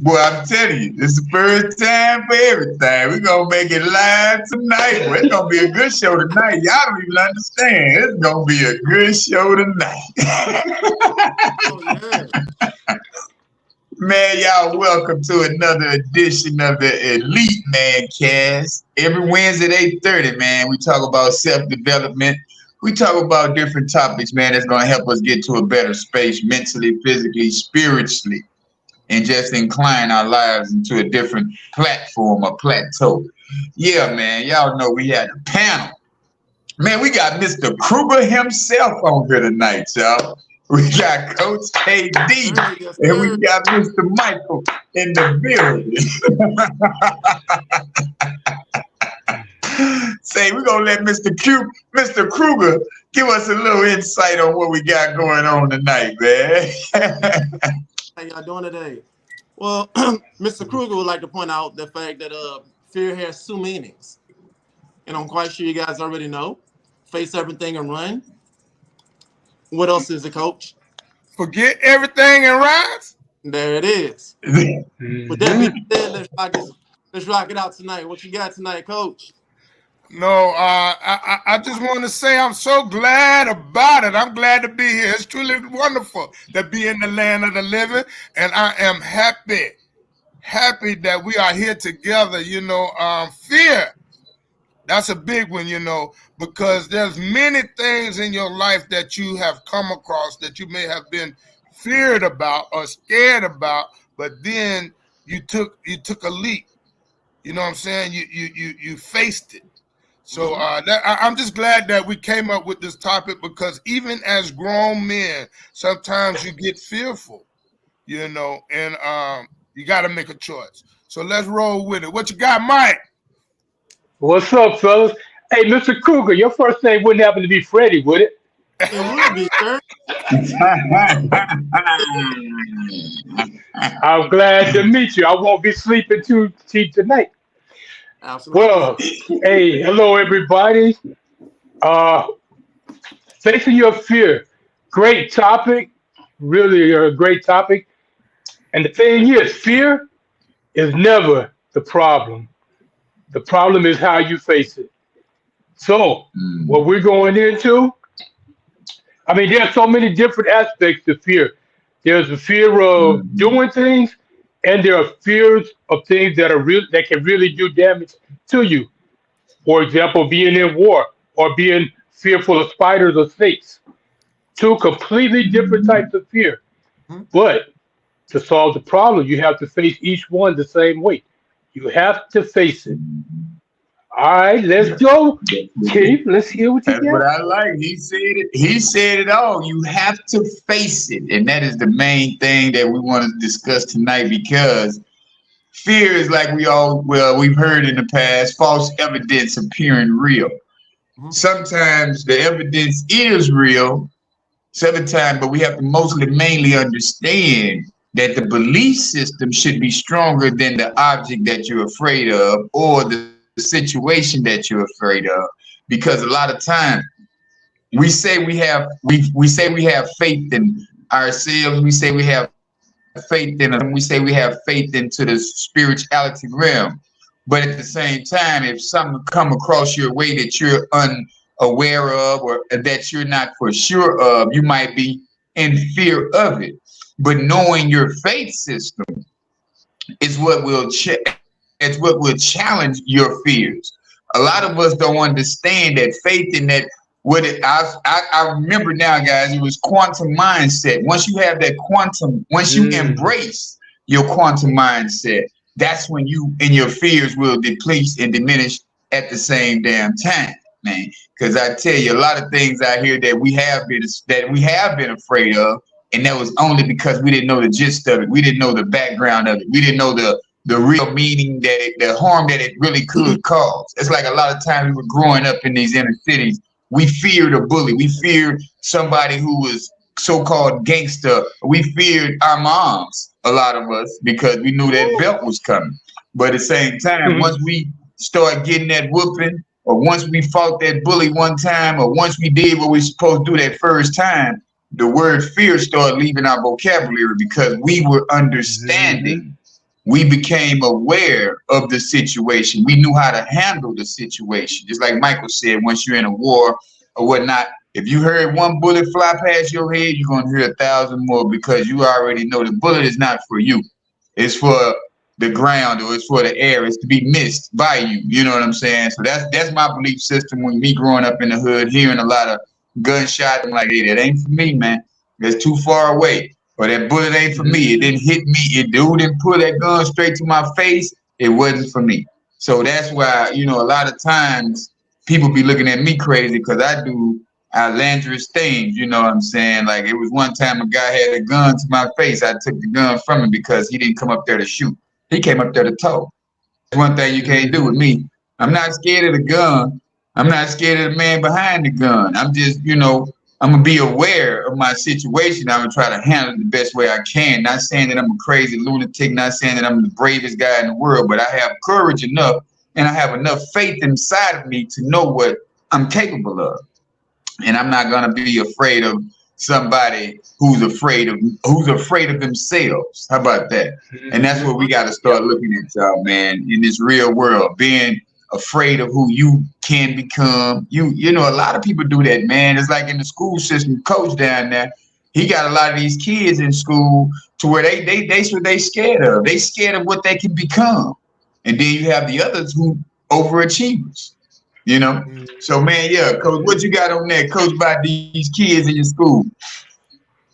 Boy, I'm telling you, this is the first time for everything. We're going to make it live tonight. Boy, it's going to be a good show tonight. Y'all don't even understand. It's going to be a good show tonight. Oh, yeah. Man, y'all, welcome to another edition of the Elite Mancast. Every Wednesday at 8:30, man, we talk about self-development. We talk about different topics, man, that's going to help us get to a better space mentally, physically, spiritually, and just incline our lives into a different platform or plateau. Yeah, man, y'all know we had a panel. Man, we got Mr. Kruger himself on here tonight, y'all. We got Coach KD, and we got Mr. Michael in the building. Say, we're going to let Mr. Kruger give us a little insight on what we got going on tonight, man. How y'all doing today? Well, Mr. Kruger would like to point out the fact that fear has two meanings. And I'm quite sure you guys already know. Face everything and run. What else is it, Coach? Forget everything and rise. There it is. With that being said, let's rock it out tonight. What you got tonight, Coach? No, I just want to say I'm so glad about it. I'm glad to be here. It's truly wonderful to be in the land of the living, and I am happy that we are here together. You know, fear, that's a big one, you know, because there's many things in your life that you have come across that you may have been feared about or scared about, but then you took a leap. You know what I'm saying? You faced it. So I'm just glad that we came up with this topic, because even as grown men, sometimes you get fearful, you know, and you got to make a choice. So let's roll with it. What you got, Mike? What's up, fellas? Hey, Mr. Kruger, your first name wouldn't happen to be Freddie, would it? It would be, sir. I'm glad to meet you. I won't be sleeping too cheap tonight. Absolutely. Well, hey, hello, everybody. Facing your fear. Great topic. Really a great topic. And the thing is, fear is never the problem. The problem is how you face it. So, what we're going into, I mean, there's so many different aspects to fear. There's the fear of doing things, and there are fears of things that are real, that can really do damage to you. For example, being in war or being fearful of spiders or snakes. Two completely different types of fear. But to solve the problem, you have to face each one the same way. You have to face it. All right, let's go. Chief, let's hear what you That's got. what I like. He said it all. You have to face it. And that is the main thing that we want to discuss tonight, because fear is, like we've heard in the past, false evidence appearing real. Sometimes the evidence is real, sometimes, but we have to mainly understand that the belief system should be stronger than the object that you're afraid of or the situation that you're afraid of. Because a lot of times we say we have faith in ourselves, we say we have faith in us, we say we have faith into the spirituality realm. But at the same time, if something come across your way that you're unaware of or that you're not for sure of, you might be in fear of it. But knowing your faith system is what will challenge your fears. A lot of us don't understand that faith in that. I remember now, guys, it was quantum mindset. Once you have that once you embrace your quantum mindset, that's when you and your fears will deplete and diminish at the same damn time, man. Because I tell you, a lot of things out here that we have been afraid of, and that was only because we didn't know the gist of it. We didn't know the background of it. We didn't know the real meaning the harm that it really could cause. It's like a lot of times we were growing up in these inner cities, we feared a bully. We feared somebody who was so-called gangster. We feared our moms, a lot of us, because we knew that belt was coming. But at the same time, once we start getting that whooping, or once we fought that bully one time, or once we did what we supposed to do that first time, the word fear started leaving our vocabulary, because we were understanding we became aware of the situation. We knew how to handle the situation. Just like Michael said, once you're in a war or whatnot, if you heard one bullet fly past your head, you're going to hear 1,000 more because you already know the bullet is not for you. It's for the ground or it's for the air. It's to be missed by you. You know what I'm saying? So that's my belief system. When me growing up in the hood, hearing a lot of gunshots, I'm like, hey, that ain't for me, man. That's too far away. Or that bullet ain't for me. It didn't hit me. It didn't pull that gun straight to my face. It wasn't for me. So that's why, a lot of times people be looking at me crazy because I do outlandish things. You know what I'm saying? Like it was one time a guy had a gun to my face. I took the gun from him because he didn't come up there to shoot. He came up there to talk. That's one thing you can't do with me. I'm not scared of the gun. I'm not scared of the man behind the gun. I'm just, I'm going to be aware of my situation. I'm going to try to handle it the best way I can. Not saying that I'm a crazy lunatic, not saying that I'm the bravest guy in the world, but I have courage enough and I have enough faith inside of me to know what I'm capable of. And I'm not going to be afraid of somebody who's afraid of themselves. How about that? And that's what we got to start looking at, y'all, man, in this real world, being afraid of who you can become. A lot of people do that, man. It's like in the school system, coach down there, he got a lot of these kids in school to where they scared of. They scared of what they can become. And then you have the others who overachievers. So man, yeah, coach, what you got on that, coach, about these kids in your school?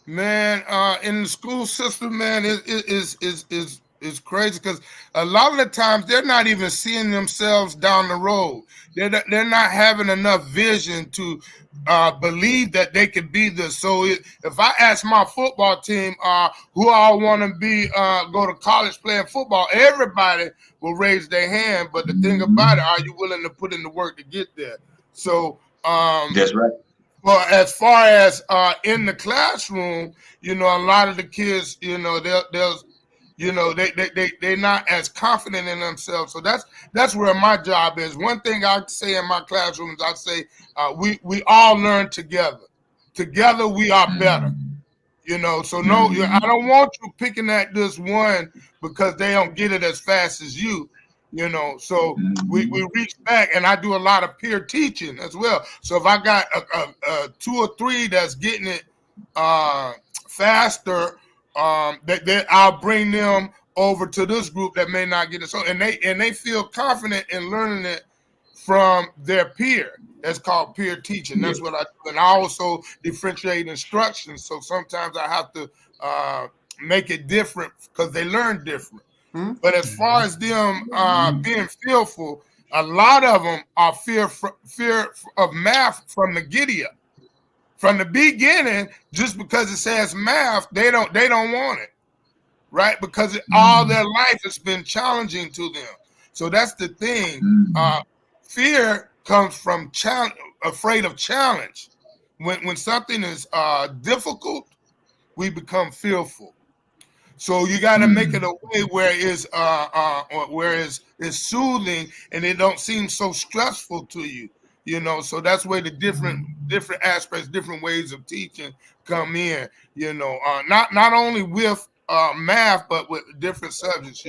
Man, in the school system, man, it's crazy because a lot of the times they're not even seeing themselves down the road. They're not having enough vision to believe that they could be this. So if I ask my football team who all want to be go to college playing football, everybody will raise their hand. But the thing about it, are you willing to put in the work to get there? So that's right. Well, as far as in the classroom, a lot of the kids, they're not as confident in themselves. So that's where my job is. One thing I say in my classroom is I say we all learn together. Together we are better. So no, I don't want you picking at this one because they don't get it as fast as you. So we reach back, and I do a lot of peer teaching as well. So if I got a 2 or 3 that's getting it faster, that I'll bring them over to this group that may not get it. So and they feel confident in learning it from their peer. That's called peer teaching. That's what I do. And I also differentiate instructions. So sometimes I have to make it different because they learn different. But as far as them being fearful, a lot of them are fear of math from the giddy up. From the beginning, just because it says math, they don't want it, right? Because all their life has been challenging to them. So that's the thing. Fear comes from afraid of challenge. When something is difficult, we become fearful. So you got to make it a way where it's soothing and it don't seem so stressful to you. So that's where the different aspects, different ways of teaching come in. Not only with math, but with different subjects.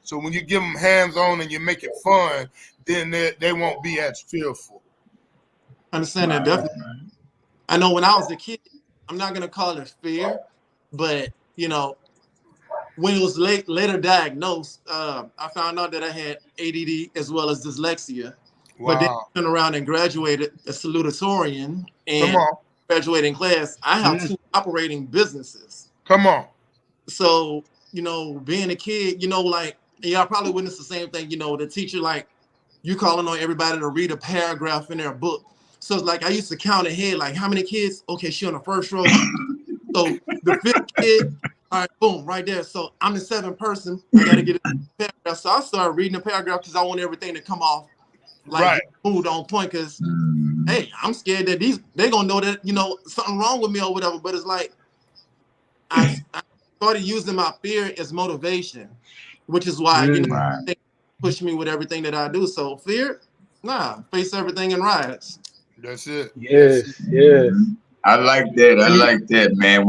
So when you give them hands-on and you make it fun, then they won't be as fearful. I understand that definitely. I know when I was a kid, I'm not gonna call it fear, but when it was later diagnosed, I found out that I had ADD as well as dyslexia. Wow. But then I turned around and graduated a salutatorian and graduating class. I have 2 operating businesses. Come on. So, being a kid, y'all probably witnessed the same thing, the teacher, like, you calling on everybody to read a paragraph in their book. So it's like I used to count ahead, like, how many kids? Okay, she on the first row. So the 5th kid, all right, boom, right there. So I'm the 7th person. I got to get a paragraph. So I started reading the paragraph because I want everything to come off like food on point. Because, hey, I'm scared that they're going to know that, something wrong with me or whatever. But it's like I started using my fear as motivation, which is why, they push me with everything that I do. So fear, face everything and rise. That's it. Yes. I like that, man.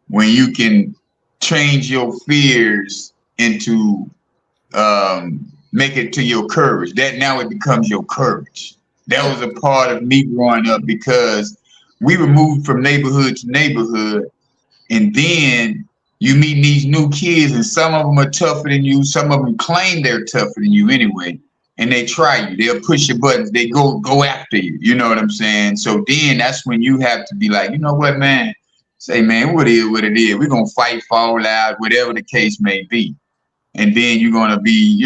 When you can change your fears into make it to your courage. That now it becomes your courage. That was a part of me growing up because we were moved from neighborhood to neighborhood, and then you meet these new kids, and some of them are tougher than you. Some of them claim they're tougher than you anyway, and they try you. They'll push your buttons. They go after you. You know what I'm saying? So then that's when you have to be like, you know what, man? Say, man, what is what it is. We're gonna fight, fall out, whatever the case may be, and then you're gonna be,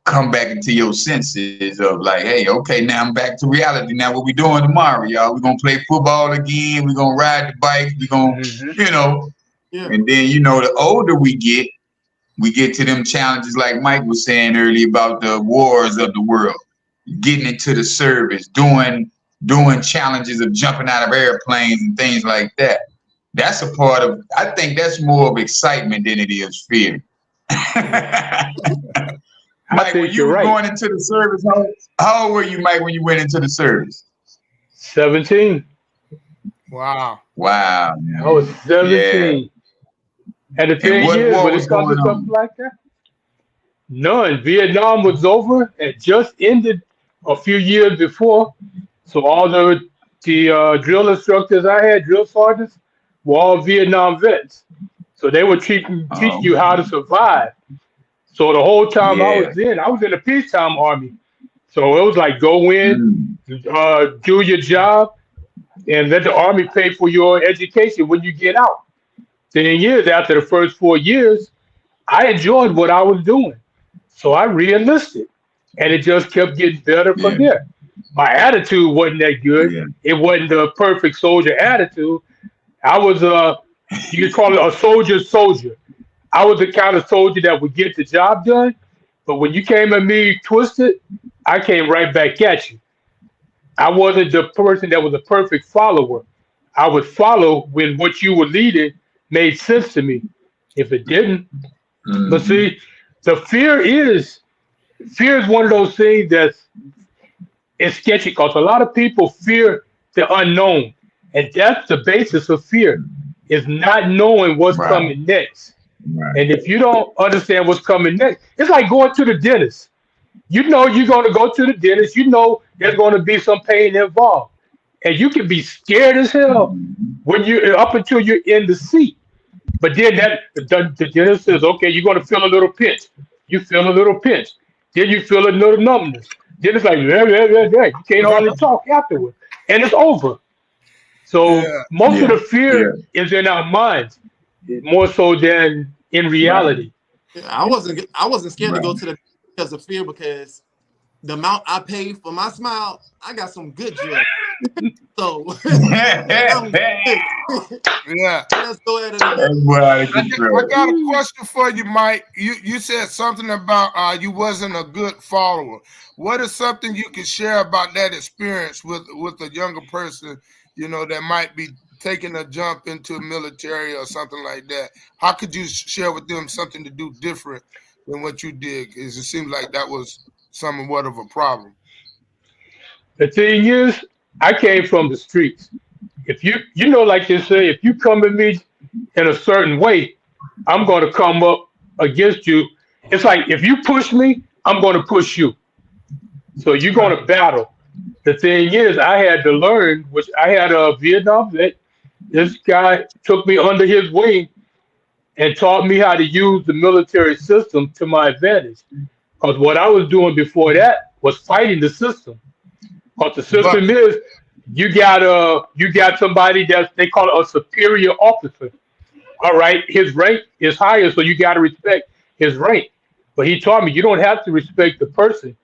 come back into your senses of like, hey, okay, now I'm back to reality. Now what we doing tomorrow, y'all? We're gonna play football again. We're gonna ride the bike. We're gonna, Yeah. And then, the older we get to them challenges like Mike was saying earlier about the wars of the world, getting into the service, doing challenges of jumping out of airplanes and things like that. That's a part of, I think that's more of excitement than it is fear. Mike, when you were going into the service, how old were you, Mike, when you went into the service? 17. Wow. Wow. I was 17. And the thing is, when it comes to something like that, none. Vietnam was over. It just ended a few years before. So all the drill instructors I had, drill sergeants, were all Vietnam vets. So they were teaching you how to survive. So the whole time I was in the peacetime army. So it was like go in, do your job, and let the army pay for your education when you get out. Thing is, after the first 4 years, I enjoyed what I was doing. So I re-enlisted, and it just kept getting better from there. My attitude wasn't that good. Yeah. It wasn't the perfect soldier attitude. I was you could call it a soldier. I was the kind of soldier that would get the job done, but when you came at me twisted, I came right back at you. I wasn't the person that was a perfect follower. I would follow when what you were leading made sense to me. If it didn't, but see, the fear is one of those things that's sketchy because a lot of people fear the unknown, and that's the basis of fear, is not knowing what's coming next. Right. And if you don't understand what's coming next, it's like going to the dentist. You know you're going to go to the dentist. You know there's going to be some pain involved, and you can be scared as hell when you up until you're in the seat. But then the dentist says, okay, you're going to feel a little pinch. You feel a little pinch. Then you feel a little numbness. Then it's like, you can't hardly talk afterwards, and it's over. So most of the fear is in our minds, more so than in reality. Yeah, I wasn't scared to go to the because of fear, because the amount I paid for my smile, I got some good jewelry. So let's go ahead and I got a question for you, Mike. You said something about you wasn't a good follower. What is something you can share about that experience with a younger person, that might be taking a jump into military or something like that? How could you share with them something to do different than what you did? Because it seems like that was somewhat of a problem. The thing is, I came from the streets. If like you say, if you come at me in a certain way, I'm going to come up against you. It's like if you push me, I'm going to push you. So you're going to battle. The thing is, I had to learn, which I had a Vietnam vet. This guy took me under his wing and taught me how to use the military system to my advantage. Because what I was doing before that was fighting the system. Because the system is, you got somebody they call it a superior officer. All right, his rank is higher, so you got to respect his rank. But he taught me you don't have to respect the person,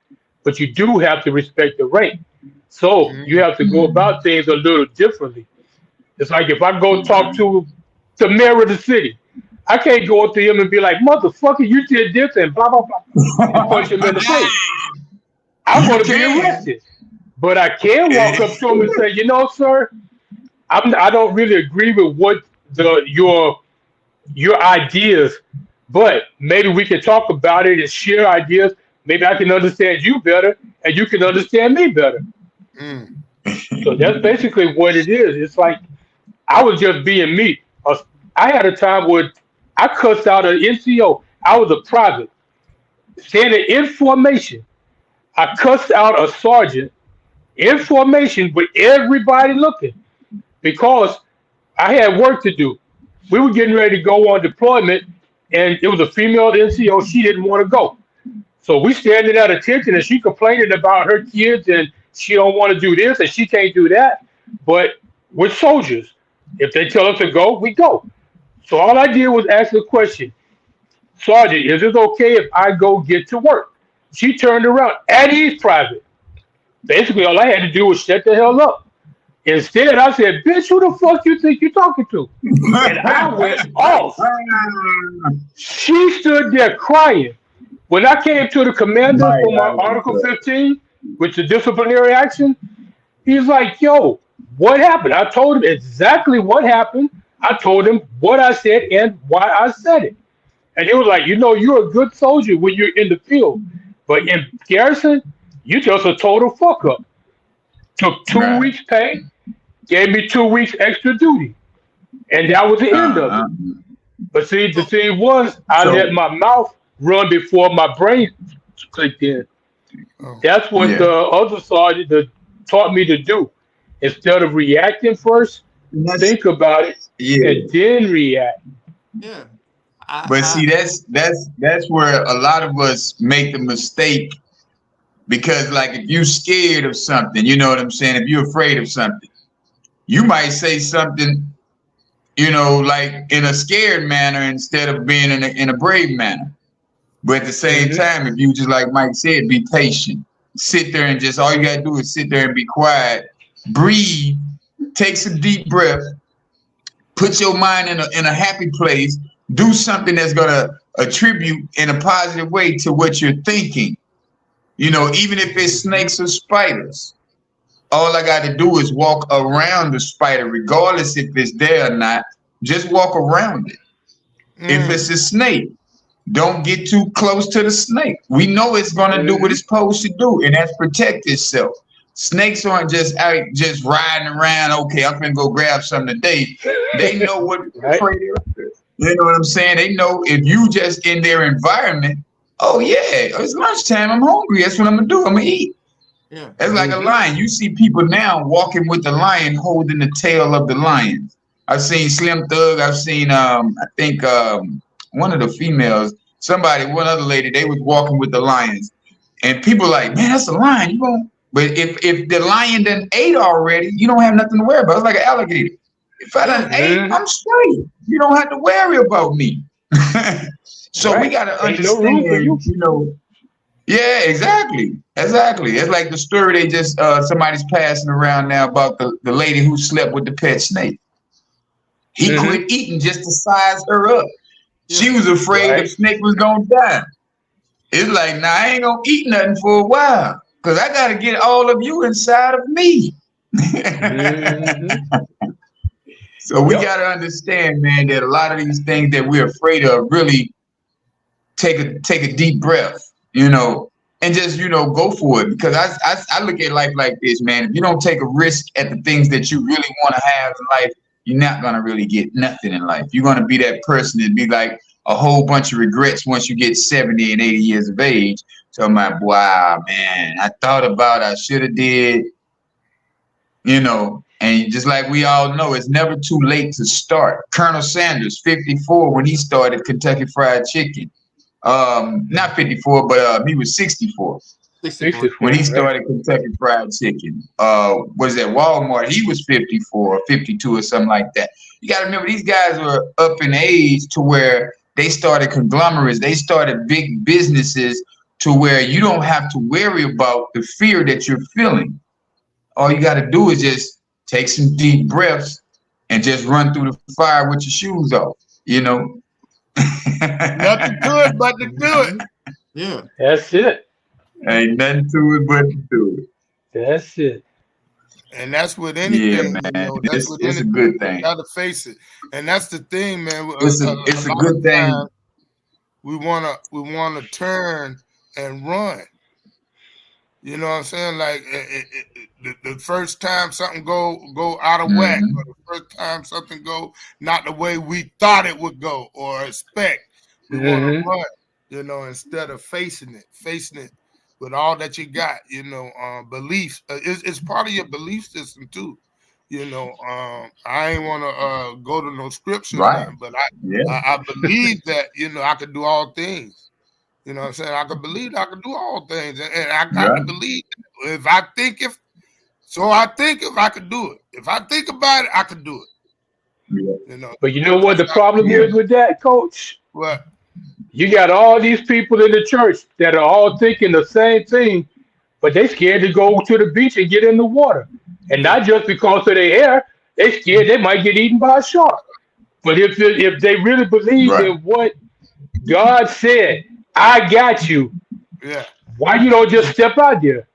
but you do have to respect the rank. So you have to go about things a little differently. It's like if I go talk to the mayor of the city, I can't go up to him and be like, motherfucker, you did this and blah, blah, blah, and punch him in the face. I'm going to be arrested. But I can walk up to him and say, sir, I don't really agree with what your ideas, but maybe we can talk about it and share ideas. Maybe I can understand you better and you can understand me better. So that's basically what it is. It's like I was just being me. I had a time where I cussed out an NCO. I was a private. Standing in formation, I cussed out a sergeant in formation with everybody looking because I had work to do. We were getting ready to go on deployment, and it was a female NCO. She didn't want to go. So we standing at attention, and she complaining about her kids, and she don't want to do this, and she can't do that. But we're soldiers. If they tell us to go, we go. So all I did was ask the question, Sergeant, is it okay if I go get to work? She turned around at ease private. Basically, all I had to do was shut the hell up. Instead, I said, bitch, who the fuck you think you're talking to? And I went off. She stood there crying. When I came to the commander for my Article 15, which is disciplinary action, he's like, yo, what happened? I told him exactly what happened. I told him what I said and why I said it. And he was like, you're a good soldier when you're in the field. But in garrison, you just a total fuck up. Took 2 weeks pay, gave me 2 weeks extra duty. And that was the end of it. But see, the thing was, I let my mouth run before my brain clicked in. That's what the other sergeant taught me to do. Instead of reacting first, think about it and then react. Yeah. But see, that's where a lot of us make the mistake, because like if you're scared of something, you know what I'm saying? If you're afraid of something, you might say something, like in a scared manner instead of being in a brave manner. But at the same time, if you just like Mike said, be patient, sit there and just all you gotta do is sit there and be quiet, breathe, take some deep breath, put your mind in a happy place, do something that's gonna attribute in a positive way to what you're thinking. Even if it's snakes or spiders, all I got to do is walk around the spider, regardless if it's there or not. Just walk around it. If it's a snake, don't get too close to the snake. We know it's going to do what it's supposed to do, and that's protect itself. Snakes aren't just out just riding around, okay, I'm going to go grab something today. They know what they're afraid of. You know what I'm saying? They know if you just in their environment, oh yeah, it's lunchtime, I'm hungry. That's what I'm going to do. I'm going to eat. Yeah. That's like a lion. You see people now walking with the lion, holding the tail of the lion. I've seen Slim Thug. I've seen, I think one of the females, one other lady, they was walking with the lions. And people like, man, that's a lion. You won't. But if the lion done ate already, you don't have nothing to worry about. It's like an alligator. If I done ate, I'm straight. You don't have to worry about me. So we got to understand, Yeah, exactly. It's like the story they just somebody's passing around now about the lady who slept with the pet snake. He quit eating just to size her up. She was afraid the snake was gonna die. It's like, I ain't gonna eat nothing for a while because I gotta get all of you inside of me. So we gotta understand, man, that a lot of these things that we're afraid of really take a deep breath. And just, go for it. Because I look at life like this, man. If you don't take a risk at the things that you really want to have in life, you're not going to really get nothing in life. You're going to be that person that be like a whole bunch of regrets once you get 70 and 80 years of age. So I'm like, wow, man, I thought about it. I should have did, And just like we all know, it's never too late to start. Colonel Sanders, 54, when he started Kentucky Fried Chicken. Not 54, but he was 64. 64 when he started Kentucky Fried Chicken. Was at Walmart. He was 54 or 52 or something like that. You got to remember, these guys were up in age to where they started conglomerates. They started big businesses to where you don't have to worry about the fear that you're feeling. All you got to do is just take some deep breaths and just run through the fire with your shoes off, Nothing to it but to do it. Yeah. That's it. Ain't nothing to it but to do it. That's it. And that's with anything. Yeah, man. It's a good thing. You gotta face it. And that's the thing, man. It's a good thing. We wanna turn and run. You know what I'm saying? Like the first time something go out of whack, or the first time something go not the way we thought it would go or expect, We want to run, you know, instead of facing it with all that you got, you know, beliefs. It's part of your belief system too. You know, I ain't want to go to no scripture, Right. but I believe that, you know, I could do all things. You know what I'm saying? I could believe I could do all things. And I got to believe if I think if I could do it. If I think about it, I could do it. Yeah. You know. But you know what the problem is with that, Coach? What? You got all these people in the church that are all thinking the same thing, but they scared to go to the beach and get in the water. And not just because of their hair, they scared they might get eaten by a shark. But if they really believe in what God said, I got you. Yeah. Why you don't just step out there?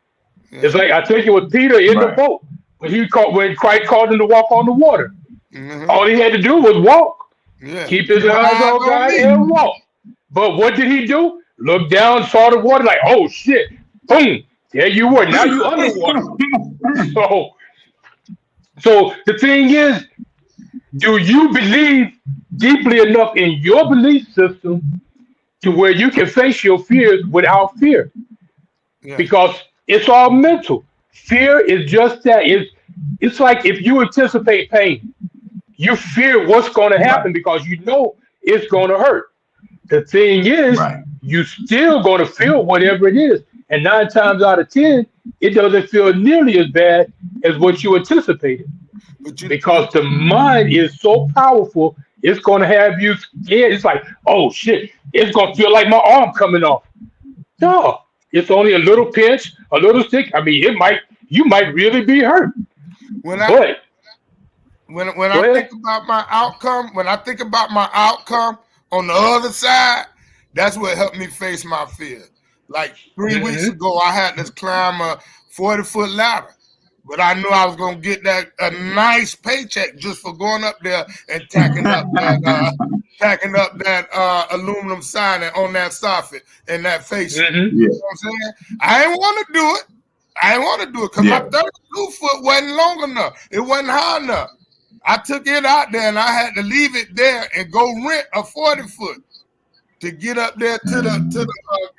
Yeah. It's like I think it was Peter in the boat when Christ called him to walk on the water. Mm-hmm. All he had to do was walk, keep his eyes on God and walk. But what did he do? Look down, saw the water, like, oh shit, boom, there you were. Now you underwater. So the thing is, do you believe deeply enough in your belief system to where you can face your fears without fear? Yeah. Because it's all mental. Fear is just that. It's like if you anticipate pain, you fear what's going to happen because you know it's going to hurt. The thing is, you still going to feel whatever it is. And 9 times out of 10, it doesn't feel nearly as bad as what you anticipated. Because the mind is so powerful, it's going to have you scared. It's like, oh shit, it's going to feel like my arm coming off. No, it's only a little pinch, a little stick. I mean, you might really be hurt. When I think about my outcome on the other side, that's what helped me face my fear. Like 3 weeks ago, I had to climb a 40-foot ladder, but I knew I was gonna get a nice paycheck just for going up there and tacking up that aluminum siding on that soffit and that face. You know what I'm saying? I didn't want to do it. Because my 32-foot wasn't long enough. It wasn't high enough. I took it out there and I had to leave it there and go rent a 40-foot to get up there to the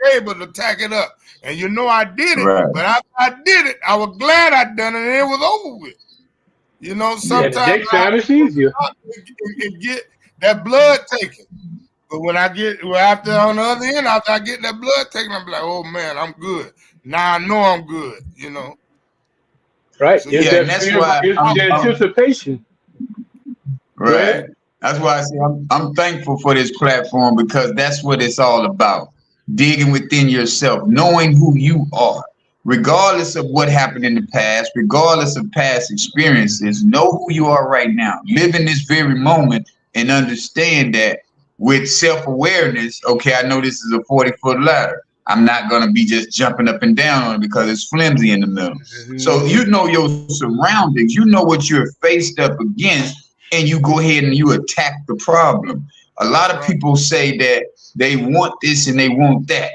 gable to tack it up. And you know I did it, but after I did it, I was glad I done it and it was over with. You know, sometimes next time it's easier. And get that blood taken. But when I get after on the other end, after I get that blood taken, I'm like, oh man, I'm good. Now I know I'm good, you know. Right. So, and that's why it's the anticipation. Right. That's why I say I'm thankful for this platform because that's what it's all about. Digging within yourself, knowing who you are, regardless of what happened in the past, regardless of past experiences, know who you are right now. Live in this very moment and understand that with self-awareness, okay, I know this is a 40-foot ladder. I'm not going to be just jumping up and down on it because it's flimsy in the middle. So you know your surroundings, you know what you're faced up against, and you go ahead and you attack the problem. A lot of people say that they want this and they want that.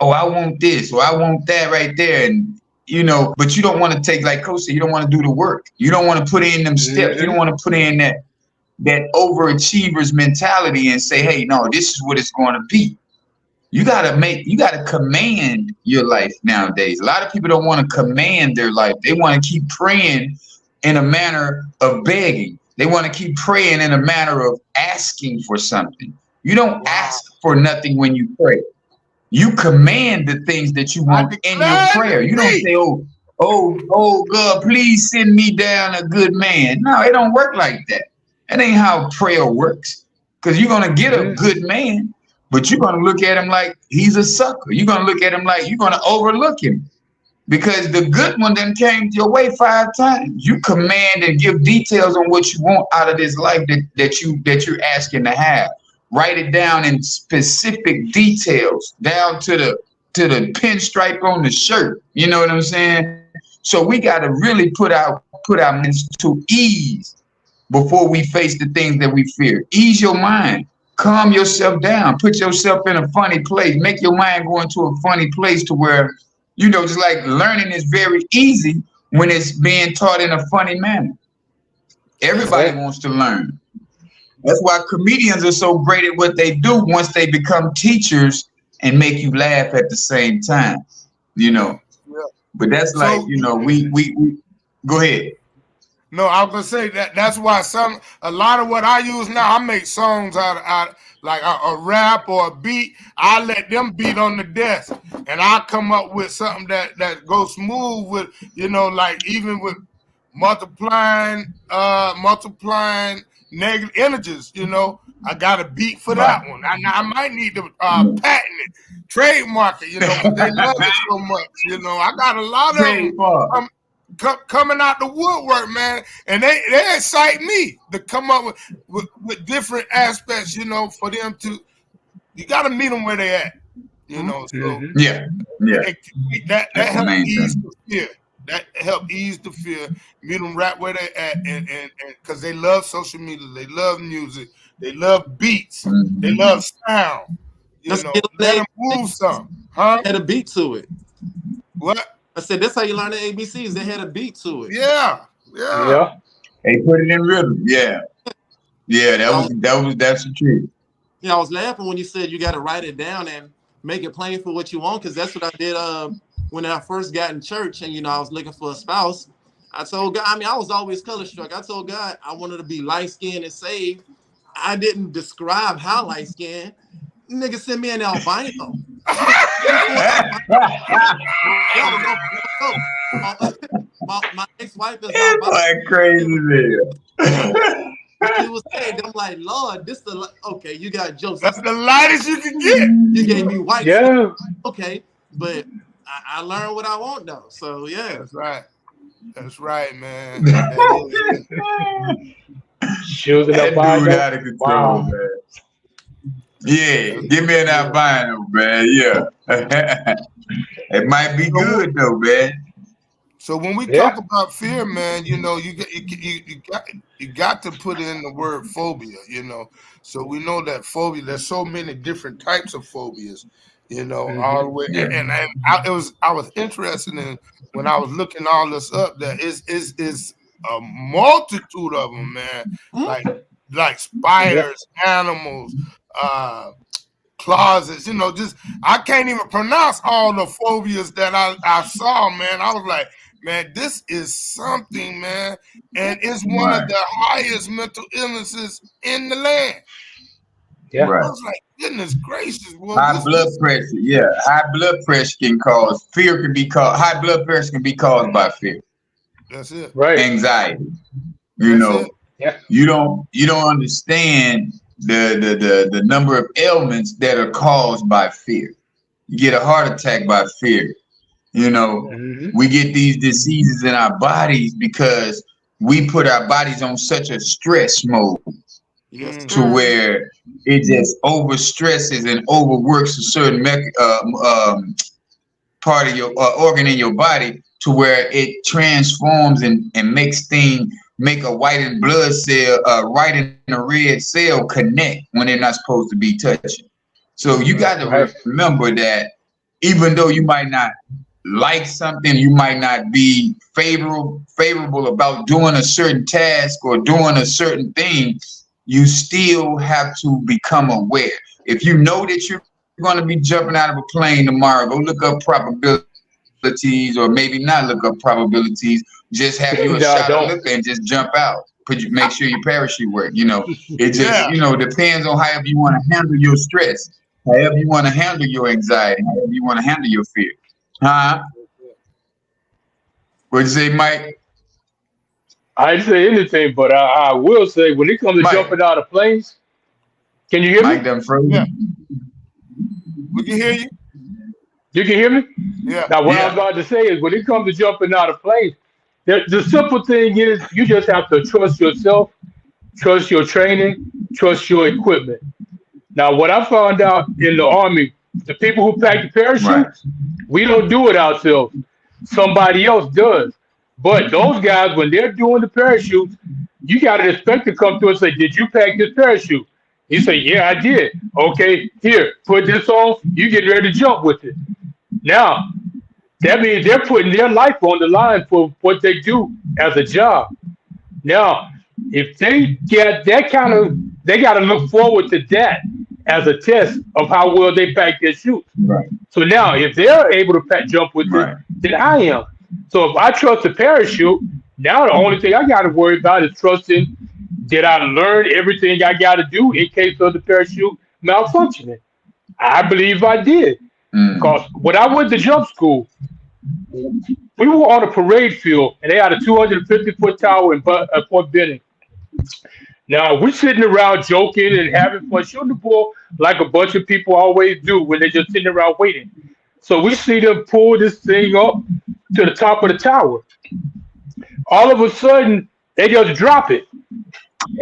Oh, I want this, or I want that right there. And, you know, but you don't want to take, like Coach said, you don't want to do the work. You don't want to put in them steps. You don't want to put in that overachiever's mentality and say, hey, no, this is what it's going to be. You got to command your life nowadays. A lot of people don't want to command their life. They want to keep praying in a manner of begging. They want to keep praying in a manner of asking for something. You don't ask for nothing when you pray. You command the things that you want in your prayer. You don't say, oh, God, please send me down a good man. No, it don't work like that. That ain't how prayer works. Because you're going to get a good man, but you're going to look at him like he's a sucker. You're going to look at him like you're going to overlook him. Because the good one then came your way 5 times. You command and give details on what you want out of this life that you're asking to have. Write it down in specific details, down to the pinstripe on the shirt. You know what I'm saying? So we got to really put our minds to ease before we face the things that we fear. Ease your mind. Calm yourself down. Put yourself in a funny place. Make your mind go into a funny place to where, you know, just like learning is very easy when it's being taught in a funny manner. Everybody wants to learn. That's why comedians are so great at what they do once they become teachers and make you laugh at the same time. You know. Yeah. But that's like, So you know, we go ahead. no, I was gonna say that's why a lot of what I use now, I make songs out like a rap or a beat. I let them beat on the desk, and I come up with something that goes smooth with, you know, like even with multiplying negative integers. You know, I got a beat for that one. I might need to patent it, trademark it, you know, because they love it so much. You know, I got a lot of them coming out the woodwork, man, and they excite me to come up with different aspects, you know, for them to. You got to meet them where they at, you know. So yeah, that help ease the fear. That help ease the fear. Meet them right where they at, and because they love social media, they love music, they love beats, they love sound. You know, let them move some, huh? Had a beat to it. What? I said that's how you learn the ABCs. They had a beat to it. Yeah. They put it in rhythm. Yeah. That's the truth. Yeah, I was laughing when you said you got to write it down and make it plain for what you want, because that's what I did when I first got in church, and you know I was looking for a spouse. I told God, I mean, I was always color struck. I told God I wanted to be light skinned and saved. I didn't describe how light skinned. Nigga sent me an albino. My ex-wife is albino. Like crazy there. He was saying, I'm like, Lord, this the okay. You got jokes. That's the lightest you can get. You gave me white. Yeah. Okay, but I learned what I want though. So yeah, that's right, man. Choosing that dude out of control, wow. man. Yeah, give me an albino, man. Yeah, it might be good though, man. So when we talk about fear, man, you know, you got to put in the word phobia, you know. So we know that phobia. There's so many different types of phobias, you know. All the way, and I was interested in when I was looking all this up. That is a multitude of them, man. Like spiders, animals, closets, you know. Just I can't even pronounce all the phobias that I saw, man. I was like, man, this is something, man. And it's one of the highest mental illnesses in the land. Yeah. Right. I was like, goodness gracious. Well, high blood pressure. Yeah. High blood pressure can cause fear high blood pressure can be caused by fear. That's it. Right. Anxiety. You know, you don't understand the number of ailments that are caused by fear. You get a heart attack by fear. You know, we get these diseases in our bodies because we put our bodies on such a stress mode to where it just overstresses and overworks a certain part of your organ in your body to where it transforms and make a white and blood cell, white and a red cell connect when they're not supposed to be touching. So you got to remember that even though you might not like something, you might not be favorable about doing a certain task or doing a certain thing, you still have to become aware. If you know that you're going to be jumping out of a plane tomorrow, go look up probabilities, or maybe not look up probabilities. Just have you a shot of liquor and just jump out. Make sure your parachute work. You know, it just depends on however you want to handle your stress, however you want to handle your anxiety, however you want to handle your fear. Huh? What'd you say, Mike? I didn't say anything, but I will say when it comes to jumping out of planes, can you hear me? Mike done frozen. Yeah. We can hear you. You can hear me? Yeah. Now, what I was about to say is when it comes to jumping out of planes, the simple thing is you just have to trust yourself, trust your training, trust your equipment. Now, what I found out in the Army, the people who pack the parachutes, we don't do it ourselves. Somebody else does. But those guys, when they're doing the parachutes, you got to expect to come through and say, did you pack this parachute? You say, yeah, I did. Okay, here, put this on. You get ready to jump with it. Now, that means they're putting their life on the line for what they do as a job. Now, if they get that kind of they got to look forward to that as a test of how well they pack their chutes. Right. So now, if they're able to jump with it, then I am. So if I trust the parachute, now the only thing I got to worry about is trusting. Did I learn everything I got to do in case of the parachute malfunctioning? I believe I did. Because when I went to jump school, we were on a parade field, and they had a 250-foot tower in Fort Benning. Now, we're sitting around joking and having fun, shooting the ball like a bunch of people always do when they're just sitting around waiting. So we see them pull this thing up to the top of the tower. All of a sudden, they just drop it.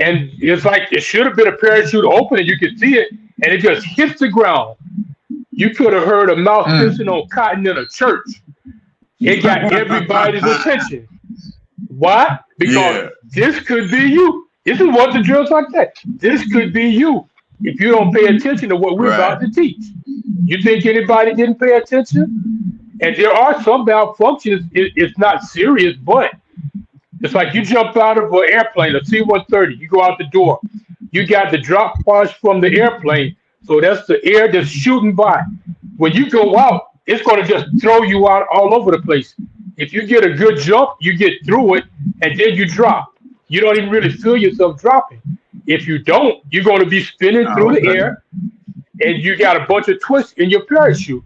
And it's like it should have been a parachute open, and you could see it, and it just hits the ground. You could have heard a mouse pissing on cotton in a church. It got everybody's attention. Why? Because this could be you. This is what the drill's like that. This could be you if you don't pay attention to what we're about to teach. You think anybody didn't pay attention? And there are some malfunctions. It's not serious, but it's like you jump out of an airplane, a C-130. You go out the door. You got the drop wash from the airplane. So that's the air that's shooting by. When you go out, it's going to just throw you out all over the place. If you get a good jump, you get through it, and then you drop. You don't even really feel yourself dropping. If you don't, you're going to be spinning through the air, and you got a bunch of twists in your parachute.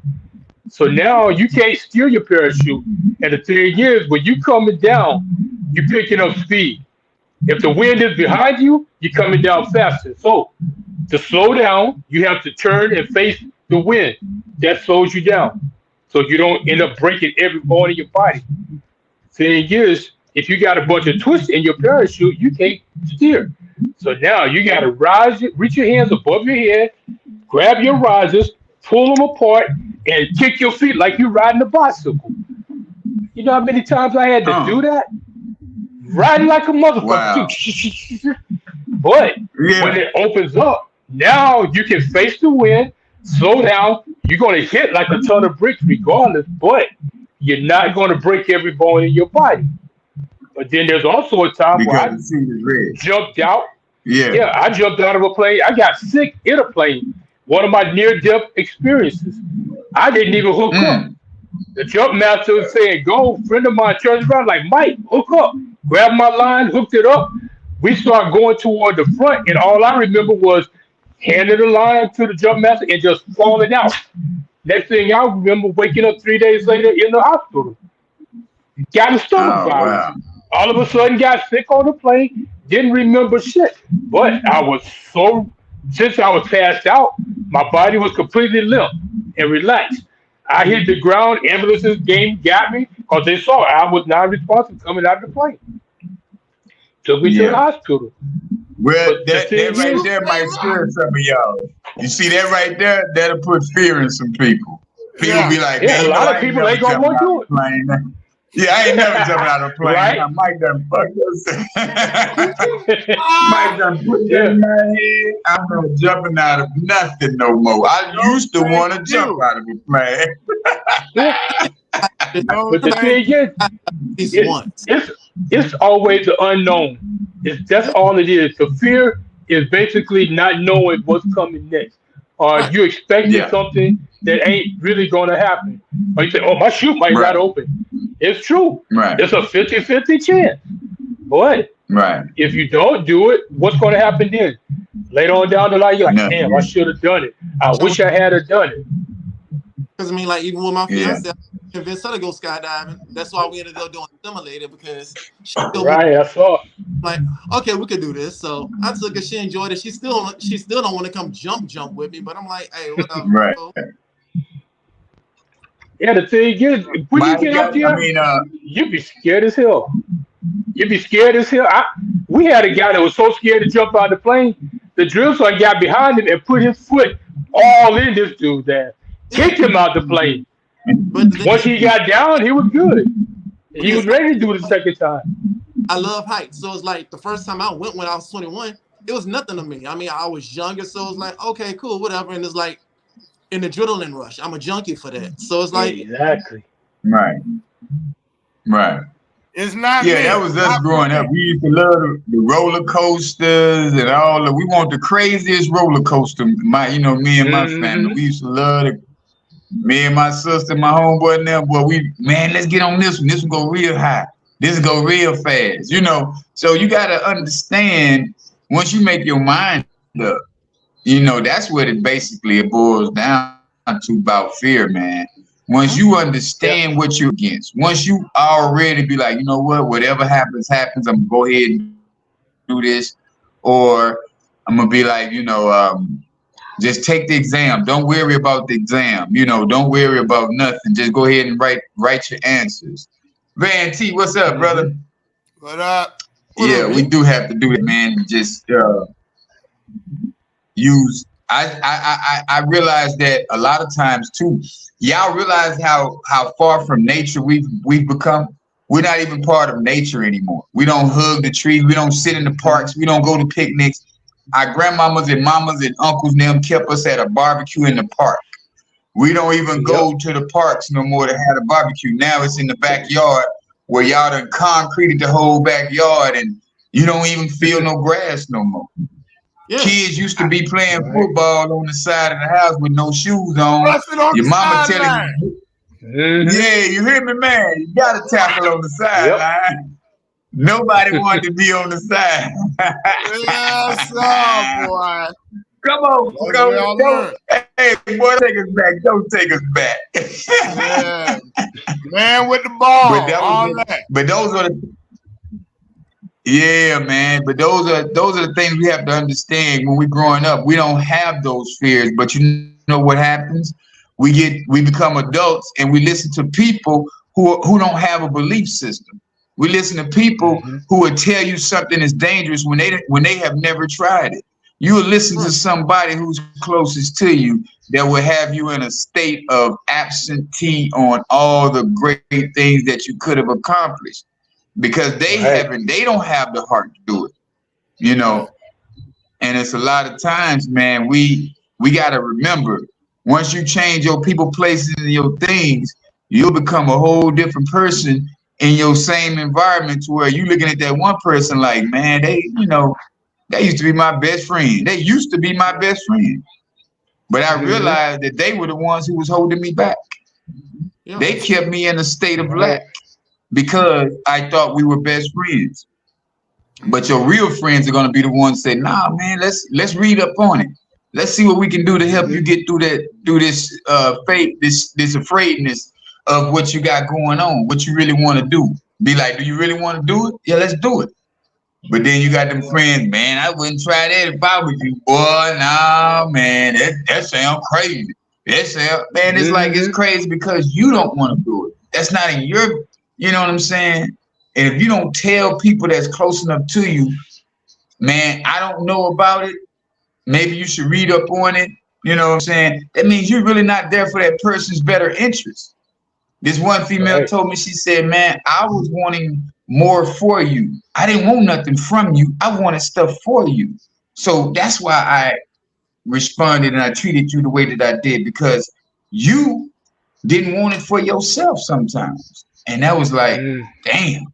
So now you can't steer your parachute. And the thing is, when you're coming down, you're picking up speed. If the wind is behind you, you're coming down faster. So to slow down, you have to turn and face the wind. That slows you down. So you don't end up breaking every bone in your body. Thing is, if you got a bunch of twists in your parachute, you can't steer. So now you got to rise, reach your hands above your head, grab your risers, pull them apart, and kick your feet like you're riding a bicycle. You know how many times I had to do that? Riding like a motherfucker. Wow. But when it opens up, now you can face the wind, slow down. You're going to hit like a ton of bricks regardless, but you're not going to break every bone in your body. But then there's also a time where I jumped out. Yeah, I jumped out of a plane. I got sick in a plane. One of my near-death experiences. I didn't even hook up. The jump master was saying, go. A friend of mine turns around like, Mike, hook up. Grabbed my line, hooked it up. We started going toward the front, and all I remember was handing the line to the jump master and just falling out. Next thing I remember, waking up 3 days later in the hospital. Got a stomach virus. Wow. All of a sudden got sick on the plane, didn't remember shit. But I was since I was passed out, my body was completely limp and relaxed. I hit the ground, ambulances got me because they saw I was non-responsive coming out of the plane. Took me to the hospital. Well, that right there might scare some of y'all. You see that right there? That'll put fear in some people. People be like, a lot of people ain't gonna want to do it. Yeah, I ain't never jumping out of a plane. Right? Mike done fucked us. Mike done put that in my head. I'm not jumping out of nothing no more. I used to want to jump out of a plane. But the thing is, it's always the unknown. That's all it is. The fear is basically not knowing what's coming next. Or you expecting something that ain't really going to happen. Or you say, oh, my chute might not open. It's true. Right. It's a 50-50 chance. But if you don't do it, what's going to happen then? Later on down the line, you're like, damn, I should have done it. I wish I had done it. Because, I mean, like, even with my fiance, I convinced her to go skydiving. That's why we ended up doing simulator, because she still I saw it. Like, okay, we could do this. So I took her. She enjoyed it. She still don't want to come jump with me, but I'm like, hey, whatever. Right. Yeah, the thing is, when you get up there, you'd be scared as hell. We had a guy that was so scared to jump out of the plane, the drill sergeant got behind him and put his foot all in this dude's ass, kicked him out the plane. But once he got down, he was good. He was ready to do it the second time. I love heights. So it's like the first time I went when I was 21, it was nothing to me. I mean, I was younger, so it's like, okay, cool, whatever. And it's like an adrenaline rush. I'm a junkie for that. So it's like exactly. Right. It's not Yeah, me. that was us Not for growing me. up. We used to love the roller coasters and all. We want the craziest roller coaster. Me and my family, Mm-hmm. we used to love it. Me and my sister, my homeboy, and them. Boy, let's get on this one. This one go real high. This one go real fast. So you gotta understand once you make your mind up. That's what it boils down to about fear, man. Once you Yeah. understand what you're against, once you already be like, you know what, whatever happens, happens. I'm gonna go ahead and do this, or I'm gonna be like, just take the exam. Don't worry about the exam. Don't worry about nothing. Just go ahead and write your answers. Van T, what's up, brother? What up? What Yeah, up, we B? do have to do it, man. Just use. I realize that a lot of times too. Y'all realize how far from nature we've become. We're not even part of nature anymore. We don't hug the trees. We don't sit in the parks. We don't go to picnics. Our grandmamas and mamas and uncles and them kept us at a barbecue in the park. We don't even Yep. go to the parks no more to have a barbecue. Now it's in the backyard where y'all done concreted the whole backyard and you don't even feel no grass no more. Yeah. Kids used to be playing Right. football on the side of the house with no shoes on. Busted on Your the mama telling sideline. you, Mm-hmm. yeah, you hear me, man? You got to tackle on the sideline. Nobody wanted to be on the side. Yes, sir, boy. Come on, That's what y'all learn. hey, boy, take us back. Don't take us back. Yeah. Man with the ball. All that. But those are the yeah, man. But those are the things we have to understand when we're growing up. We don't have those fears, but you know what happens? We become adults and we listen to people who don't have a belief system. We listen to people who will tell you something is dangerous when they have never tried it. You will listen to somebody who's closest to you that will have you in a state of absentee on all the great things that you could have accomplished because they don't have the heart to do it, And it's a lot of times, man, we got to remember once you change your people, places, and your things, you'll become a whole different person in your same environment to where you looking at that one person like, man, they used to be my best friend. They used to be my best friend. But I realized that they were the ones who was holding me back. Yeah. They kept me in a state of lack because I thought we were best friends. But your real friends are gonna be the ones that say, nah, man, let's read up on it. Let's see what we can do to help you get through this fate, this afraidness of what you got going on, what you really want to do. Be like, do you really want to do it? Yeah, let's do it. But then you got them friends, man, I wouldn't try that if I was you. Boy, nah, man, that sounds crazy. Man, it's like it's crazy because you don't want to do it. That's not in your, you know what I'm saying? And if you don't tell people that's close enough to you, man, I don't know about it. Maybe you should read up on it. You know what I'm saying? That means you're really not there for that person's better interest. This one female told me, she said, man, I was wanting more for you. I didn't want nothing from you. I wanted stuff for you. So that's why I responded and I treated you the way that I did, because you didn't want it for yourself sometimes. And that was like, damn.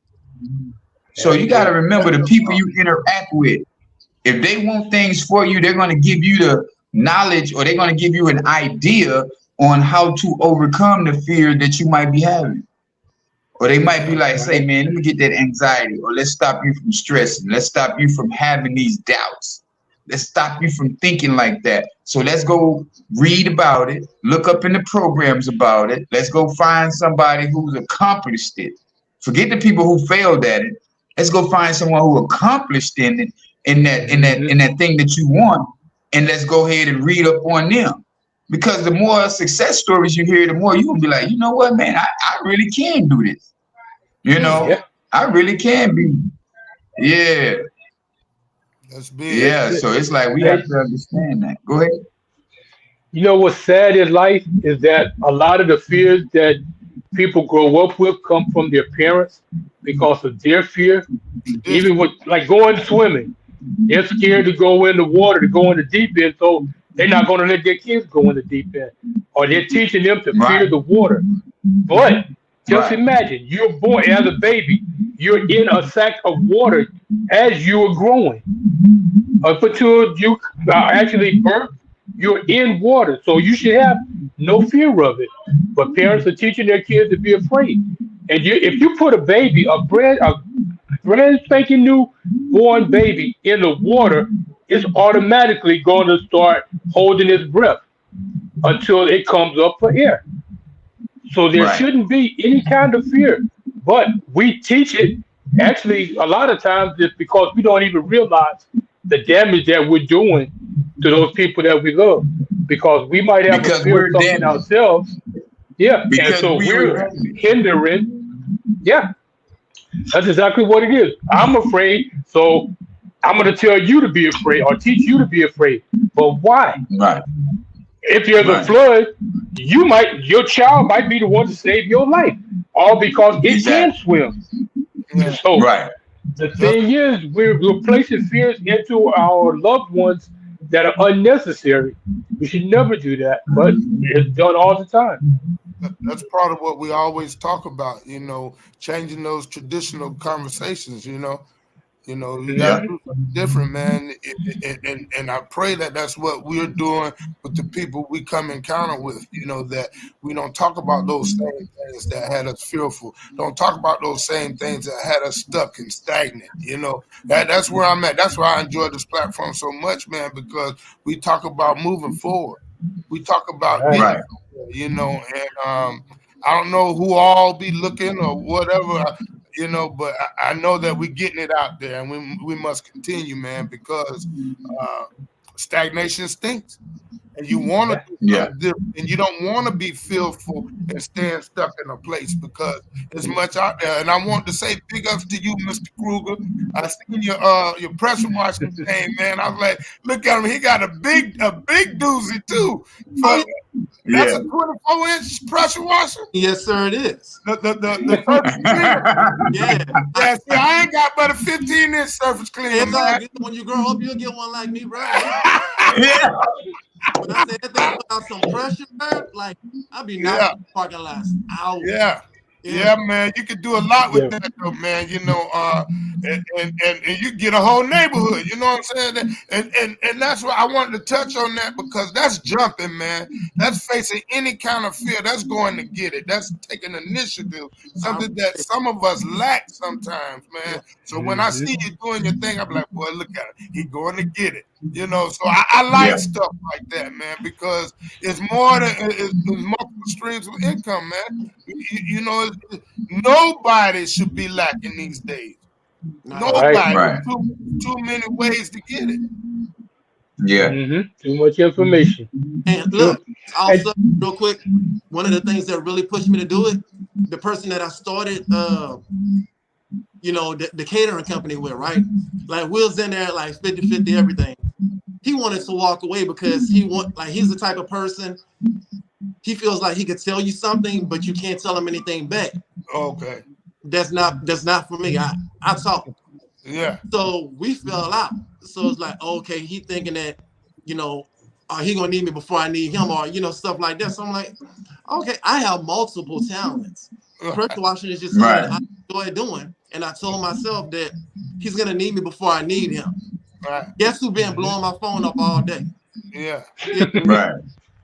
So you got to remember the people you interact with. If they want things for you, they're going to give you the knowledge, or they're going to give you an idea on how to overcome the fear that you might be having. Or they might be like, say, man, let me get that anxiety, or let's stop you from stressing. Let's stop you from having these doubts. Let's stop you from thinking like that. So let's go read about it, look up in the programs about it. Let's go find somebody who's accomplished it. Forget the people who failed at it. Let's go find someone who accomplished in it, in that thing that you want, and let's go ahead and read up on them. Because the more success stories you hear, the more you're gonna be like, you know what, man, I really can do this. I really can be. Yeah. That's big. Yeah. So it's like we have to understand that. Go ahead. You know what's sad in life is that a lot of the fears that people grow up with come from their parents because of their fear. Even with like going swimming, they're scared to go in the water, to go in the deep end, so they're not going to let their kids go in the deep end, or they're teaching them to fear the water. But just imagine you're born as a baby, you're in a sack of water as you are growing. Up until you actually birth, you're in water. So you should have no fear of it. But parents are teaching their kids to be afraid. And if you put a brand spanking new born baby in the water, it's automatically going to start holding its breath until it comes up for air. So there Right. shouldn't be any kind of fear. But we teach it. Actually, a lot of times it's because we don't even realize the damage that we're doing to those people that we love. Because we might have a Because fear of we're something damaged. ourselves. Yeah. And Because so we were we're damaged. hindering. Yeah. That's exactly what it is. I'm afraid. So I'm going to tell you to be afraid or teach you to be afraid. But why? Right. If there's a Right. flood, your child might be the one to save your life, all because it can Exactly. swim. Yeah. So Right. the thing is, we're placing fears into our loved ones that are unnecessary. We should never do that, but it's done all the time. That's part of what we always talk about, changing those traditional conversations, you got to Yeah. Mhm. do something different, man. And I pray that that's what we're doing with the people we come encounter with, that we don't talk about those same things that had us fearful. Don't talk about those same things that had us stuck and stagnant, That's where I'm at. That's why I enjoy this platform so much, man, because we talk about moving forward. We talk about Right. getting Right. somewhere, and I don't know who all be looking or whatever, but I know that we're getting it out there, and we must continue, man, because uh, stagnation stinks, and you want to Yeah. do Yeah. something different, and you don't want to be fearful and staying stuck in a place because there's much out there. And I want to say big ups to you, Mr. Kruger. I seen your pressure washing thing, man. I was like, look at him, he got a big doozy too. Oh, For, yeah. that's Yeah. a 24-inch pressure washer. Yes, sir, it is. The surface cleaner. Yeah. Yeah, see, I ain't got but a 15-inch surface cleaner, It's all man. good. When you grow up, you'll get one like me, bro. Yeah. When I say that thing put out some pressure, bro, like I'll be knocking Yeah, parking lots out. yeah. Yeah. Yeah, man, you could do a lot with Yeah. that, though, man. And you get a whole neighborhood. You know what I'm saying? And that's why I wanted to touch on that because that's jumping, man. That's facing any kind of fear. That's going to get it. That's taking initiative, something that some of us lack sometimes, man. So when I see you doing your thing, I'm like, boy, look at it. He going to get it. So I like Yeah. stuff like that, man, because it's more than it's multiple streams of income, man. Nobody should be lacking these days. Not at all. Right. Nobody. Right. Too many ways to get it. Yeah. Too much information. And Too, look, and, also real quick, one of the things that really pushed me to do it, the person that I started the catering company with, right? Like we was in there like 50-50 everything. He wanted to walk away because he's the type of person, he feels like he could tell you something, but you can't tell him anything back. Okay. That's not for me. I talk. Yeah. So we fell out. So it's like, okay, he thinking that, he gonna need me before I need him, or stuff like that. So I'm like, okay, I have multiple talents. Pressure washing is just something Right. that I enjoy doing. And I told myself that he's gonna need me before I need him. Right. Guess who been blowing my phone up all day? Yeah. Right.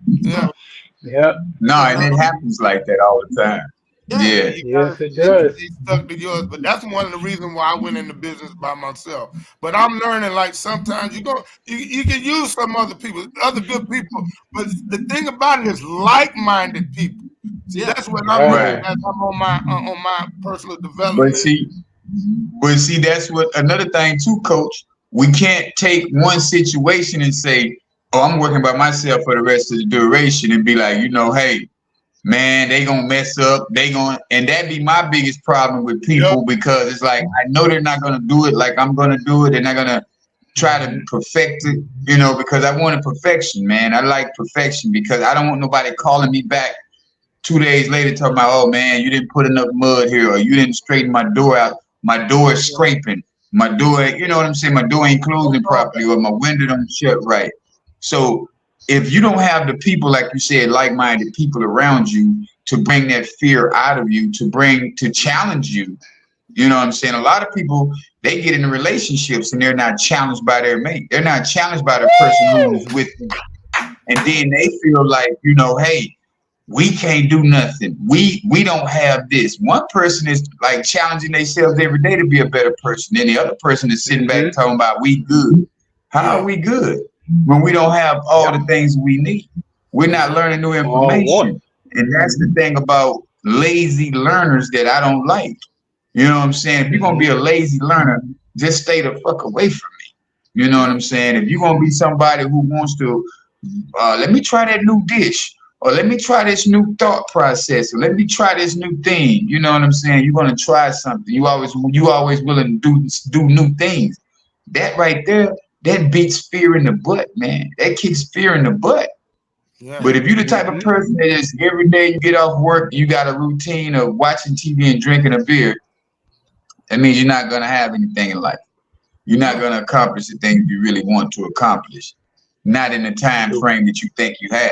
Yeah. yeah. No, and it happens like that all the time. Yeah. Yes, it does. He stuck to yours, but that's one of the reasons why I went into business by myself. But I'm learning, like, sometimes you can use some other good people, but the thing about it is like-minded people. See, Yeah. that's what I'm Right. looking at. I'm on my personal But development. see, that's what another thing too, Coach. We can't take one situation and say, "Oh, I'm working by myself for the rest of the duration," and be like, hey, man, they gonna mess up. And that be my biggest problem with people because it's like I know they're not gonna do it like I'm gonna do it. They're not gonna try to perfect it, because I want a perfection, man. I like perfection because I don't want nobody calling me back 2 days later talking about, "Oh man, you didn't put enough mud here, or you didn't straighten my door out. My door is scraping. My door, you know what I'm saying? My door ain't closing properly, or my window don't shut right." So if you don't have the people, like you said, like-minded people around you to bring that fear out of you, to challenge you, You know what I'm saying? A lot of people, they get into relationships and they're not challenged by their mate. They're not challenged by the person who's with them. And then they feel like, hey, we can't do nothing. We don't have this. One person is like challenging themselves every day to be a better person. Then the other person is sitting back talking about we good. How are we good when we don't have all the things we need? We're not learning new information. And that's the thing about lazy learners that I don't like. You know what I'm saying? If you're going to be a lazy learner, just stay the fuck away from me. You know what I'm saying? If you're going to be somebody who wants to, let me try that new dish, or let me try this new thought process, or let me try this new thing. You know what I'm saying? You're going to try something. You always willing to do new things. That right there, that beats fear in the butt, man. That kicks fear in the butt. Yeah. But if you're the type of person that is every day you get off work, you got a routine of watching TV and drinking a beer, that means you're not going to have anything in life. You're not going to accomplish the things you really want to accomplish. Not in the time frame that you think you have.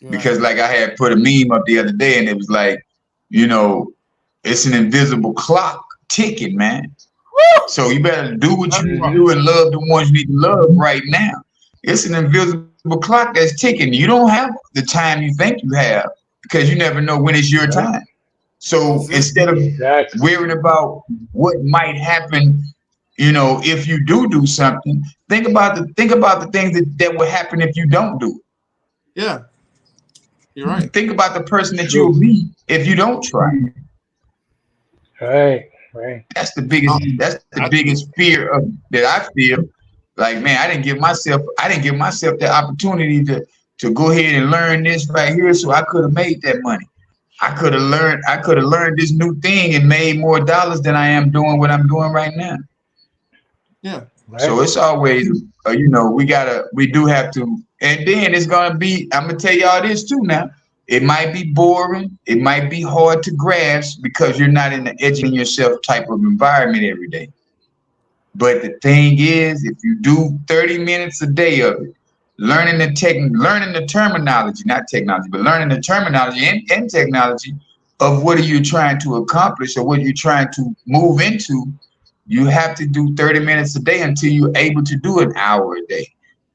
Yeah. Because like I had put a meme up the other day and it was like, it's an invisible clock ticking, man. Woo! So you better do what you need to do and love the ones you need to love right now. It's an invisible clock that's ticking. You don't have the time you think you have because you never know when it's your time. So instead of worrying about what might happen, if you do something, think about the things that will happen if you don't do it. Yeah, you're right. Think about the person that you'll be if you don't try. Right. That's the biggest fear that I feel. Like, man, I didn't give myself the opportunity to go ahead and learn this right here, so I could have made that money. I could have learned this new thing and made more dollars than I am doing what I'm doing right now. Yeah. Right. So it's always, we do have to, and then it's going to be, I'm going to tell y'all this too now. It might be boring. It might be hard to grasp because you're not in the educating yourself type of environment every day. But the thing is, if you do 30 minutes a day of it, learning the terminology, not technology, but learning the terminology and technology of what are you trying to accomplish or what you're trying to move into, you have to do 30 minutes a day until you're able to do an hour a day.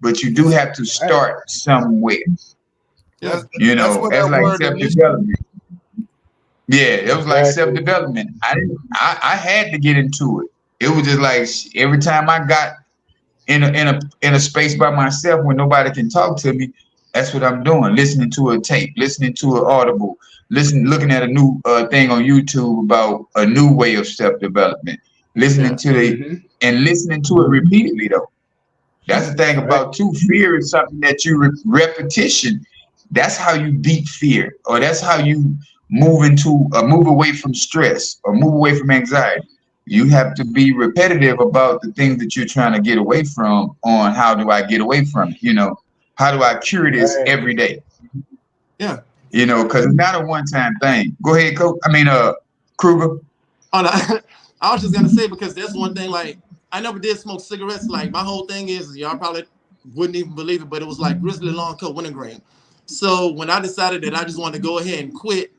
But you do have to start somewhere. Yeah. That's like self-development. Yeah, it was like self-development. I had to get into it. It was just like every time I got in a space by myself when nobody can talk to me, that's what I'm doing. Listening to a tape, listening to an audible, looking at a new thing on YouTube about a new way of self-development. Listening to listening to it repeatedly though. That's the thing about too. Fear is something that you repetition. That's how you beat fear, or that's how you move away from stress or move away from anxiety. You have to be repetitive about the things that you're trying to get away from on how do I get away from it? How do I cure this every day? Yeah. Because it's not a one-time thing. Go ahead, Coach. Kruger. Oh, no. I was just going to say, because there's one thing, like, I never did smoke cigarettes. Like, my whole thing is, y'all probably wouldn't even believe it, but it was like Grizzly Long Coat Wintergreen. So when I decided that I just wanted to go ahead and quit,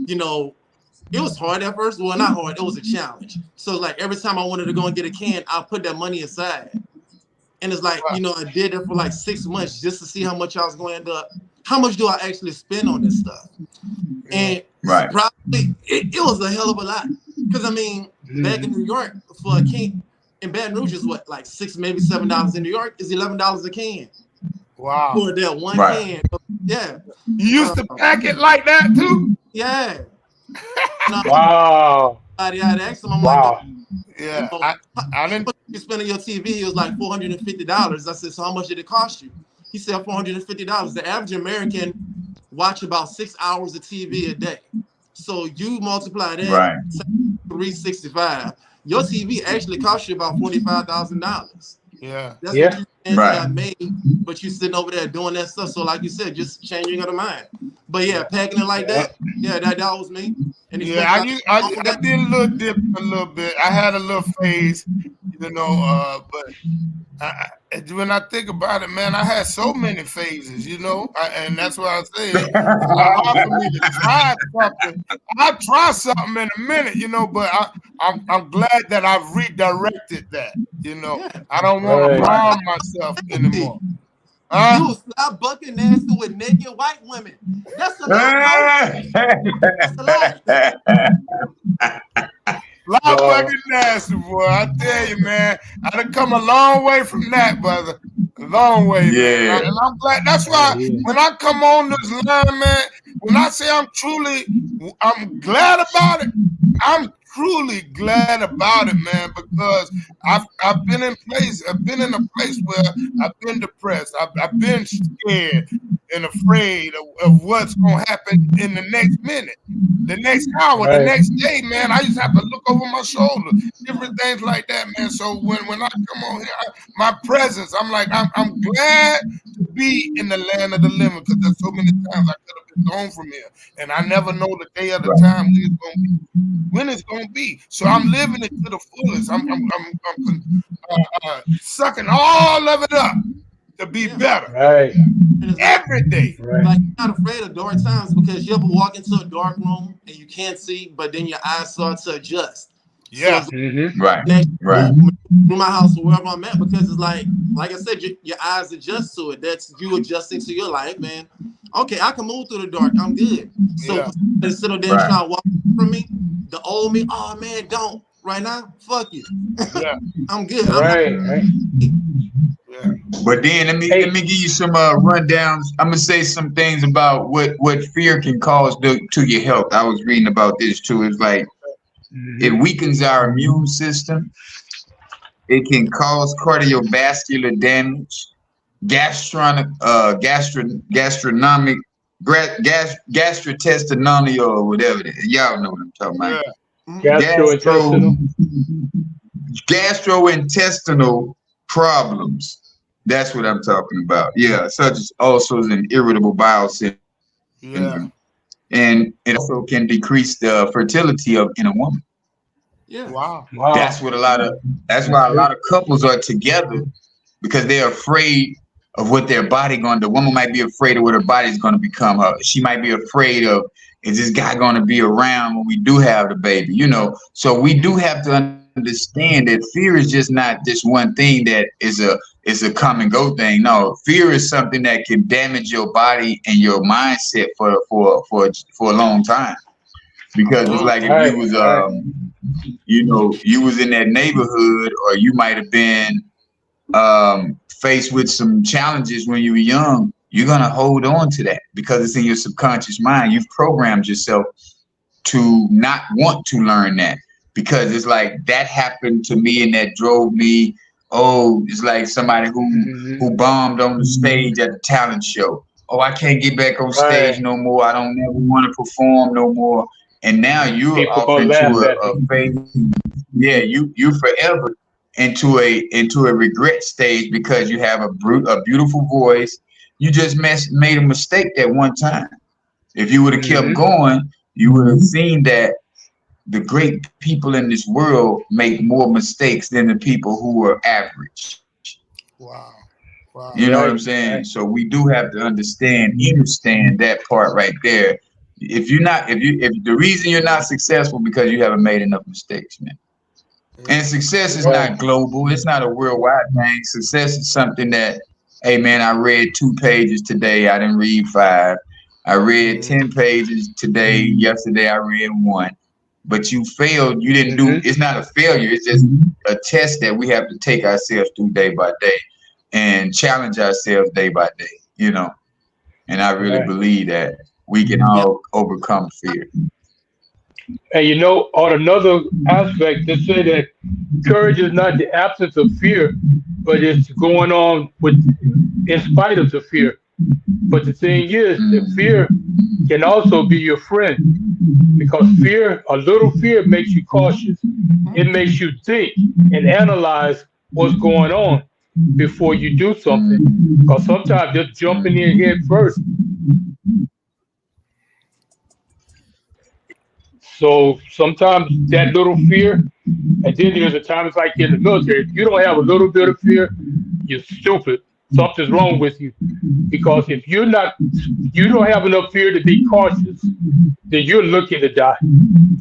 it was hard at first. Well, not hard. It was a challenge. So like every time I wanted to go and get a can, I'll put that money aside. And it's like, I did it for like 6 months just to see how much I was going to end up. How much do I actually spend on this stuff? And probably it was a hell of a lot. Because back in New York for a can in Baton Rouge is what, like $6, maybe $7 in New York is $11 a can. Wow. For that one can. Yeah. You used to pack it like that too? Yeah. Wow. I'd asked him, I'm like, yeah. I didn't. You spending your TV? He was like $450. I said, so how much did it cost you? He said $450. The average American watch about 6 hours of TV a day. So you multiply that 365. Your TV actually costs you about $45,000. Yeah. That's what you got made, but you sitting over there doing that stuff. So like you said, just changing of the mind. But yeah, packing it like that, that was me. And I did a little dip a little bit. I had a little phase, But when I think about it, man, I had so many phases, and that's why I say it's hard for me to try something. I'll try something in a minute, but I'm glad that I've redirected that. I don't want to harm myself anymore. You will stop bucking nasty with naked white women. That's a lot, That's a lot. Lot fucking nasty, boy. I tell you, man. I done come a long way from that, brother. A long way, man. And I'm glad. That's why when I come on this line, man, when I say I'm glad about it, I'm truly glad about it, man, because I've been in a place where I've been depressed. I've been scared and afraid of what's gonna happen in the next minute, the next hour, the next day, man. I just have to look over my shoulder, different things like that, man. So when I come on here, my presence, I'm like, I'm glad to be in the land of the living, because there's so many times I could have been gone from here, and I never know the day or the time when it's gonna be. So I'm living it to the fullest. I'm sucking all of it up to be better every day. Like, you're not afraid of dark times, because you ever walk into a dark room and you can't see, but then your eyes start to adjust. Yeah. So through my house or wherever I'm at, because it's like I said, your eyes adjust to it. That's you adjusting to your life, man. Okay, I can move through the dark. I'm good. So instead of them trying to walk from me, the old me, oh man, don't right now. Fuck you. I'm good. But then let me give you some rundowns. I'm gonna say some things about what fear can cause to your health. I was reading about this too. It's like it weakens our immune system. It can cause cardiovascular damage, gastrointestinal or whatever it is. Y'all know what I'm talking about. Gastrointestinal problems. That's what I'm talking about. Yeah, such as also as an irritable bowel syndrome. And it also can decrease the fertility in a woman. Yeah. Wow. That's why a lot of couples are together, because they're afraid of what their body going to do. The woman might be afraid of what her body's going to become. She might be afraid of, is this guy going to be around when we do have the baby? So we do have to understand that fear is just not this one thing that is a come and go thing. No, fear is something that can damage your body and your mindset for a long time. Because it's like if you was you was in that neighborhood, or you might have been faced with some challenges when you were young, you're gonna hold on to that because it's in your subconscious mind. You've programmed yourself to not want to learn that, because it's like that happened to me and that drove me. Oh, it's like somebody who bombed on the stage at the talent show. Oh, I can't get back on stage no more. I don't ever want to perform no more. And now you're off into a phase. Yeah, you forever into a regret stage because you have a beautiful voice. You just made a mistake that one time. If you would have kept going, you would have seen that the great people in this world make more mistakes than the people who are average. Wow. You know what I'm saying? Right. So we do have to understand that part right there. If the reason you're not successful because you haven't made enough mistakes, man. And success is not global. It's not a worldwide thing. Success is something that, hey man, I read 2 pages today. I didn't read 5. I read 10 pages today. Yesterday I read 1. But you failed. You didn't do. It's not a failure. It's just a test that we have to take ourselves through day by day and challenge ourselves day by day. And I really believe that we can all overcome fear. And on another aspect, they say that courage is not the absence of fear, but it's going on in spite of the fear. But the thing is, the fear can also be your friend, because a little fear makes you cautious. It makes you think and analyze what's going on before you do something. Because sometimes just jumping in head first. So sometimes that little fear, and then there's a time it's like in the military. If you don't have a little bit of fear, you're stupid. Something's wrong with you. Because if you don't have enough fear to be cautious, then you're looking to die.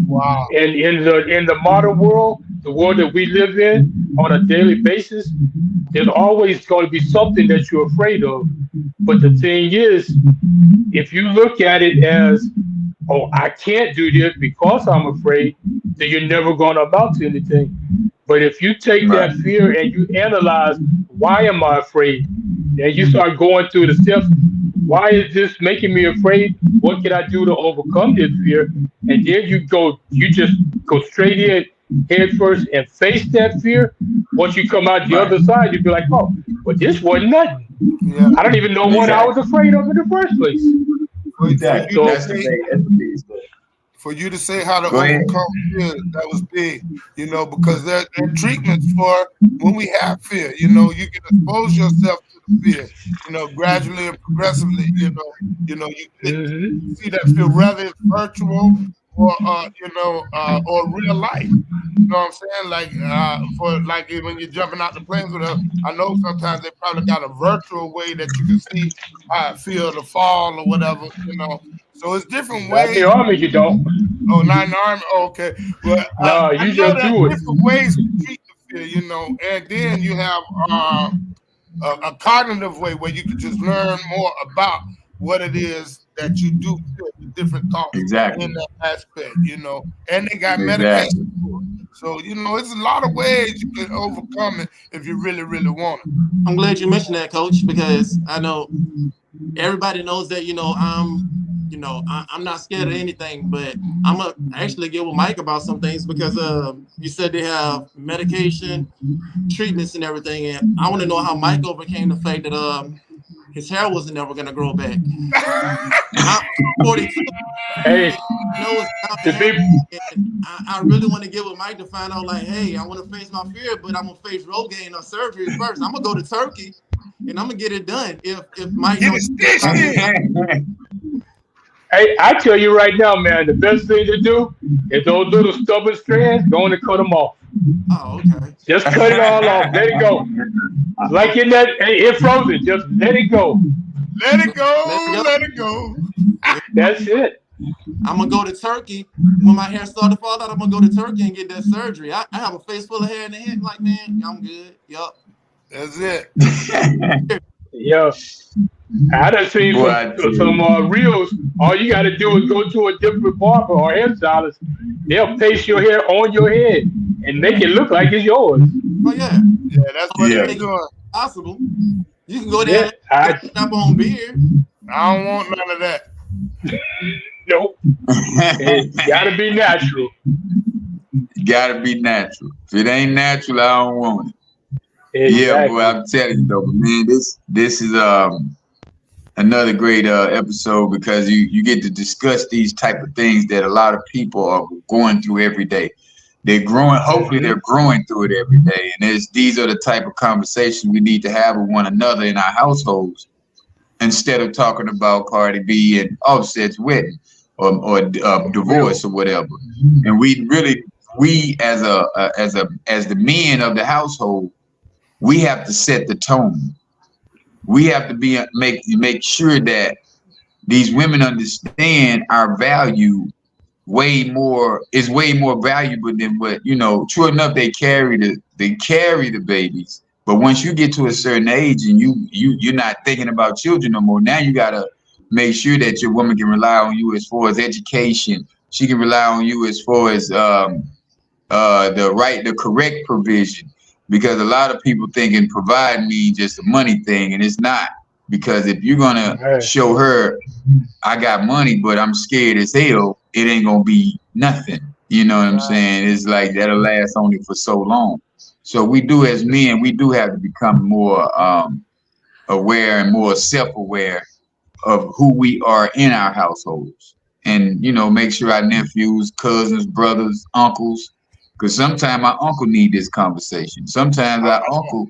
Wow. And in the modern world, the world that we live in on a daily basis, there's always going to be something that you're afraid of. But the thing is, if you look at it as, oh, I can't do this because I'm afraid, then you're never going to amount to anything. But if you take Right. that fear and you analyze, why am I afraid? And you start going through the steps. Why is this making me afraid? What can I do to overcome this fear? And then you just go straight in, head first, and face that fear. Once you come out the Right. other side, you'll be like, oh, well, this wasn't nothing. Yeah. I don't even know what I was afraid of in the first place. Exactly. So- That's the big. That's the big stuff. For you to say how to Go ahead. overcome fear, that was big, because there are treatments for when we have fear. You can expose yourself to the fear, gradually and progressively. You can Mhm. see that fear, whether it's virtual or or real life. You know what I'm saying? Like when you're jumping out the planes with I know sometimes they probably got a virtual way that you can see how it feel to fall or whatever. So it's different Not in ways. the army, you don't. Oh, not in the army. Oh, okay. Well, No, I you know just there's do it. different ways to treat the fear, and then you have a cognitive way where you can just learn more about what it is that you do feel, the different thoughts Exactly. in that aspect, and they got Exactly. medication for it. So, it's a lot of ways you can overcome it if you really, really want it. I'm glad you mentioned that, Coach, because I know everybody knows that I'm not scared of anything, but I'm gonna actually get with Mike about some things because you said they have medication, treatments, and everything, and I want to know how Mike overcame the fact that his hair wasn't never gonna grow back. I'm 42. Hey, Nose down the hair, big and I really want to get with Mike to find out, like, hey, I want to face my fear, but I'm gonna face Rogaine or surgery first. I'm gonna go to Turkey, and I'm gonna get it done. If Mike Get don't, it stitched in. Hey, I tell you right now, man, the best thing to do is those little stubborn strands, go on and cut them off. oh, okay. Just cut it all off. Let it go. Like in Frozen, just let it go. Let it go. Let it go. Let it go. That's it. I'm gonna go to Turkey when my hair started to fall out. I'm gonna go to Turkey and get that surgery. I have a face full of hair in the head. Like, man, I'm good. Yup. That's it. Yeah. I done seen Boy, I tell some you. reels. All you got to do is go to a different barber or hairstylist. They'll paste your hair on your head and make it look like it's yours. Oh yeah, Yeah, that's what Yeah. they're doing. possible. You can go there Yeah, and snap on beard. I don't want none of that. nope. It got to be natural. Gotta be natural. If it ain't natural, I don't want it. Exactly. Yeah, boy, I'm telling you though, man, this is another great episode because you get to discuss these type of things that a lot of people are going through every day. They're growing. Hopefully, they're growing through it every day. And these are the type of conversations we need to have with one another in our households instead of talking about Cardi B and Offset's wedding or divorce or whatever. And we as the men of the household, we have to set the tone. We have to make sure that these women understand our value is way more valuable than what, true enough, they carry the babies. But once you get to a certain age and you're not thinking about children no more, now you gotta make sure that your woman can rely on you as far as education. She can rely on you as far as the correct provision. Because a lot of people thinking provide means just a money thing, and it's not. Because if you're gonna show her I got money, but I'm scared as hell, it ain't gonna be nothing. You know what I'm saying? It's like that'll last only for so long. So we do as men, we do have to become more aware and more self-aware of who we are in our households, and make sure our nephews, cousins, brothers, uncles. Because sometimes our uncle need this conversation. Sometimes our uncle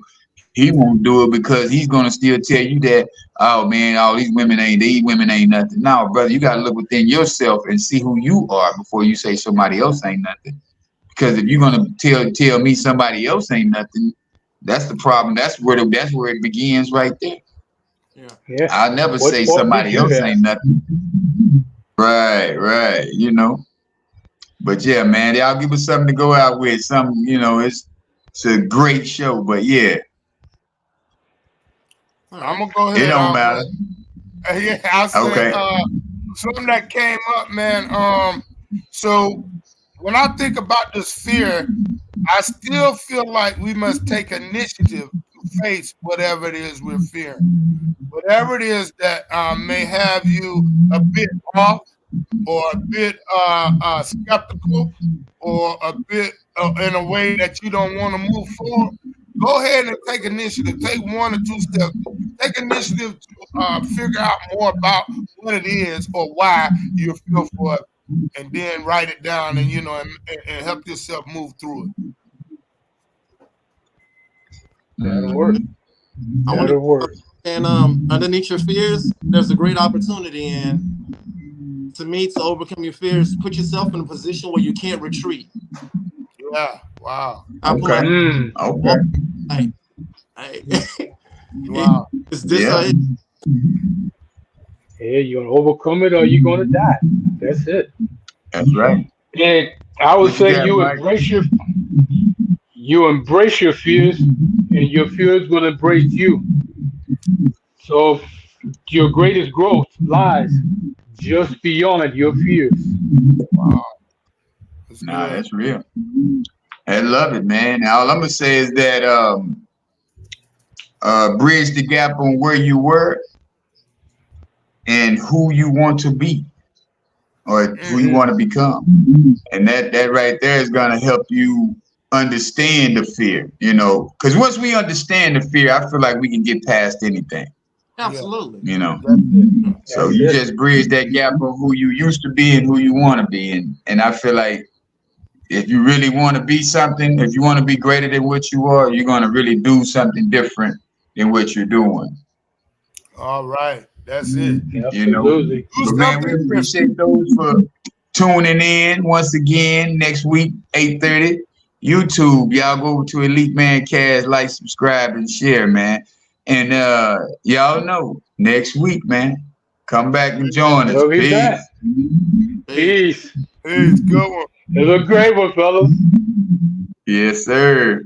he won't do it because he's gonna still tell you that, oh man, all these women ain't nothing. No, brother, you gotta look within yourself and see who you are before you say somebody else ain't nothing. Because if you're gonna tell me somebody else ain't nothing, that's the problem. That's where it begins right there. Yeah. Yeah. I'll never What say fault did somebody you else have? ain't nothing. Right, you know. But yeah, man, y'all give us something to go out with. Something, you know, it's a great show. But yeah, All I'm right. gonna go it ahead. don't matter. Yeah, I say Okay. something that came up, man. So when I think about this fear, I still feel like we must take initiative to face whatever it is we're fearing. Whatever it is that may have you a bit off or a bit skeptical or a bit in a way that you don't want to move forward, go ahead and take initiative. Take 1 or 2 steps. Take initiative to figure out more about what it is or why you feel for it, and then write it down and and help yourself move through it. That'll work. I want That'll to work. and underneath your fears, there's a great opportunity. And to me, to overcome your fears, put yourself in a position where you can't retreat. Yeah. Wow. I put Okay. my Okay. like, Wow. is this Yeah. Yeah, you're gonna overcome it or you're gonna die. That's it. That's right. And I would What you say got, Mike? you embrace your fears, and your fears will embrace you. So your greatest growth lies just beyond your fears. Wow. That's Nah, good. that's real. I love it, man. All I'm gonna say is that bridge the gap on where you were and who you want to be or who you want to become. And that right there is gonna help you understand the fear, you know. Because once we understand the fear, I feel like we can get past anything, absolutely. you know. That's it. So That's you it. just bridge that gap of who you used to be and who you want to be. And I feel like if you really want to be something, if you want to be greater than what you are, you're going to really do something different than what you're doing. All right. That's it. You know, Absolutely. Do but man, we something different. appreciate those for tuning in once again next week, 8:30. YouTube, y'all go over to Elite Mancast, like, subscribe, and share, man. And y'all know, next week, man, come back and join us. We'll be Peace. back. Peace. Hey, it's a good one. It was a great one, fellas. Yes, sir.